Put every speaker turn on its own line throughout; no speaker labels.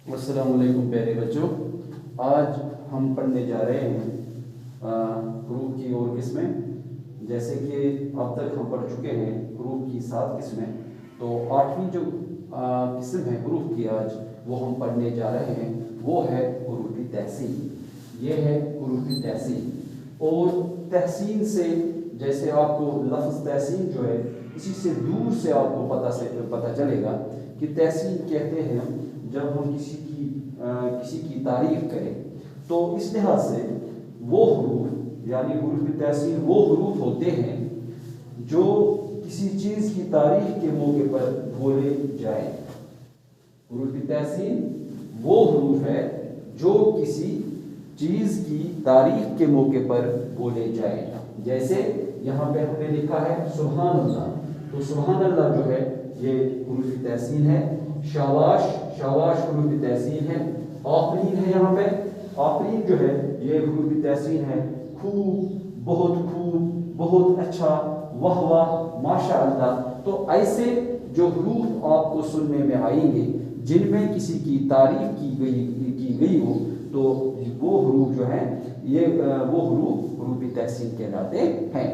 السلام علیکم پیارے بچوں، آج ہم پڑھنے جا رہے ہیں حروف کی اور قسمیں۔ جیسے کہ اب تک ہم پڑھ چکے ہیں حروف کی 7 قسمیں، تو 8ویں جو قسم ہے حروف کی آج وہ ہم پڑھنے جا رہے ہیں، وہ ہے حروف تحسین۔ یہ ہے حروف تحسین، اور تحسین سے جیسے آپ کو لفظ تحسین جو ہے اسی سے دور سے آپ کو پتہ چلے گا کہ تحسین کہتے ہیں ہم جب ہم کسی کی تعریف کریں، تو اس لحاظ سے وہ حروف یعنی حروف تحسین وہ حروف ہوتے ہیں جو کسی چیز کی تعریف کے موقع پر بولے جائیں۔ حروف تحسین وہ حروف ہے جو کسی چیز کی تعریف کے موقع پر بولے جائیں۔ جیسے یہاں پہ ہم نے لکھا ہے سبحان اللہ، تو سبحان اللہ جو ہے یہ حروف تحسین ہے۔ شاباش، شاباش حروف تحسین ہے۔ آفرین ہے، یہاں پہ آفرین جو ہے یہ حروف تحسین ہے۔ خوب، بہت اچھا، واہ واہ، ماشاء اللہ۔ تو ایسے جو حروف آپ کو سننے میں آئیں گے جن میں کسی کی تعریف کی گئی ہو، تو وہ حروف جو ہیں وہ حروف تحسین کہلاتے ہیں۔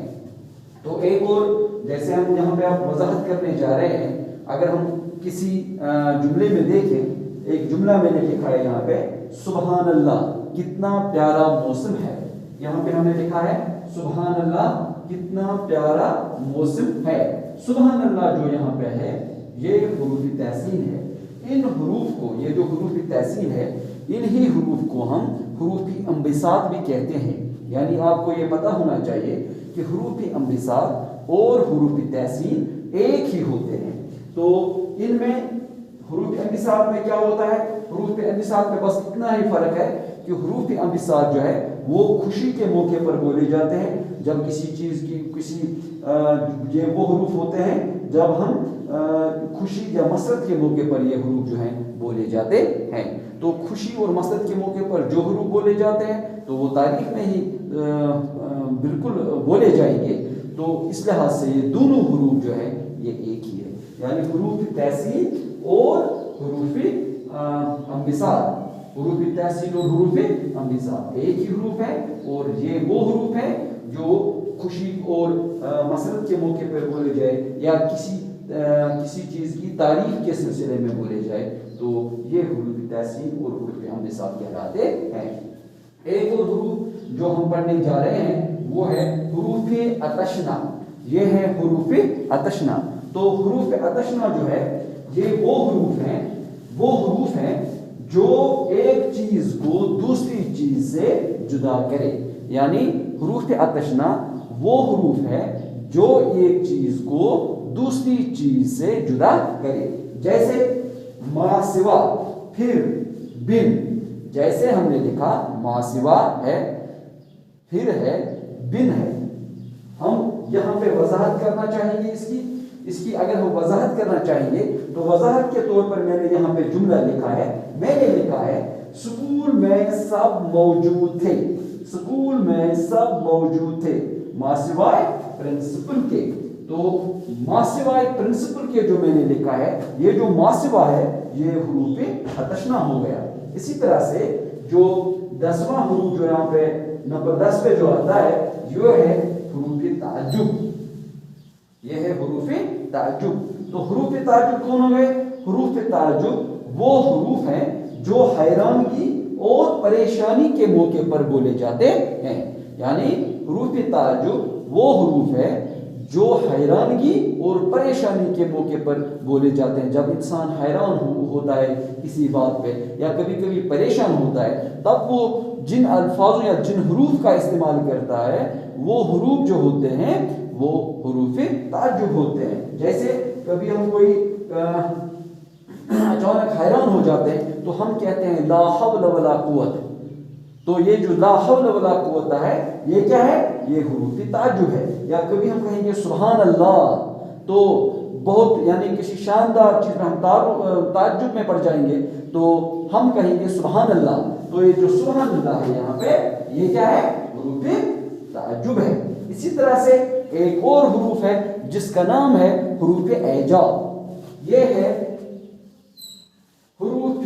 تو ایک اور جیسے ہم یہاں پہ آپ وضاحت کرنے جا رہے ہیں، اگر ہم کسی جملے میں دیکھیں، ایک جملہ میں نے لکھا ہے یہاں پہ سبحان اللہ کتنا پیارا موسم ہے۔ یہاں پہ ہم نے لکھا ہے سبحان اللہ کتنا پیارا موسم ہے۔ سبحان اللہ جو یہاں پہ ہے یہ حروف تحسین ہے۔ ان حروف کو، یہ جو حروف تحسین ہے، انہی حروف کو ہم حروف انبساط بھی کہتے ہیں۔ یعنی آپ کو یہ پتہ ہونا چاہیے کہ حروف انبساط اور حروف تحسین ایک ہی ہوتے ہیں۔ تو ان میں حروف انبساط میں کیا ہوتا ہے؟ حروف انبساط میں بس اتنا ہی فرق ہے کہ حروف انبساط جو ہے وہ خوشی کے موقع پر بولے جاتے ہیں، جب کسی چیز کی یہ وہ حروف ہوتے ہیں جب ہم خوشی یا مسرت کے موقع پر یہ حروف جو ہیں بولے جاتے ہیں۔ تو خوشی اور مسرت کے موقع پر جو حروف بولے جاتے ہیں تو وہ تاریخ میں ہی بالکل بولے جائیں گے۔ تو اس لحاظ سے یہ دونوں حروف جو ہے یہ ایک ہی ہے، یعنی حروف تحسین اور حروف انبساط۔ حروف تحسین اور حروف انبساط ایک ہی حروف ہے، اور یہ وہ حروف ہے جو خوشی اور مسرت کے موقع پر بولے جائے یا کسی چیز کی تعریف کے سلسلے میں بولے جائے، تو یہ حروف تحسین اور حروف انبساط کہلاتے ہیں۔ ایک اور حروف جو ہم پڑھنے جا رہے ہیں وہ ہے حروف اتشنا۔ یہ ہے حروف اتشنا۔ تو حروف اتشنا جو ہے یہ وہ حروف ہیں جو ایک چیز کو دوسری چیز سے جدا کرے۔ یعنی حروف اتشنا وہ حروف ہے جو ایک چیز کو دوسری چیز سے جدا کرے۔ جیسے ما سوا، پھر بن، جیسے ہم نے لکھا ما سوا ہے، پھر ہے، بن ہے۔ ہم یہاں پہ وضاحت کرنا چاہیں گے اس کی اگر ہم وضاحت کرنا چاہیں گے تو وضاحت کے طور پر میں نے یہاں پہ جملہ لکھا ہے، میں نے لکھا ہے اسکول میں سب موجود تھے، اسکول میں سب موجود تھے ما سوائے پرنسپل کے۔ تو ما سوائے پرنسپل کے جو میں نے لکھا ہے، یہ جو ما سوا ہے یہ حروف اتشنا ہو گیا۔ اسی طرح سے جو 10واں حروف جو یہاں پہ نمبر 10 پہ جو آتا ہے یہ ہے حروف تعجب۔ یہ ہے حروف تعجب۔ تو حروف تعجب کون ہو گئے؟ حروف تعجب وہ حروف ہیں جو حیرانگی اور پریشانی کے موقع پر بولے جاتے ہیں۔ یعنی حروف تعجب وہ حروف ہے جو حیرانگی اور پریشانی کے موقع پر بولے جاتے ہیں۔ جب انسان حیران ہوتا ہے کسی بات پہ یا کبھی کبھی پریشان ہوتا ہے، تب وہ جن الفاظوں یا جن حروف کا استعمال کرتا ہے وہ حروف جو ہوتے ہیں وہ حروف تعجب ہوتے ہیں۔ جیسے کبھی ہم کوئی اچانک حیران ہو جاتے ہیں تو ہم کہتے ہیں لا حول ولا قوت۔ تو یہ جو لا حول ولا قوت ہے یہ کیا ہے؟ یہ حروف تعجب ہے۔ یا کبھی ہم کہیں گے سبحان اللہ، تو بہت یعنی کسی شاندار چیز میں ہم تعجب میں پڑ جائیں گے تو ہم کہیں گے سبحان اللہ۔ تو یہ جو سبحان اللہ ہے یہاں پہ یہ کیا ہے؟ حروف تعجب ہے۔ اسی طرح سے ایک اور حروف ہے جس کا نام ہے حروف اعجاب۔ یہ ہے حروف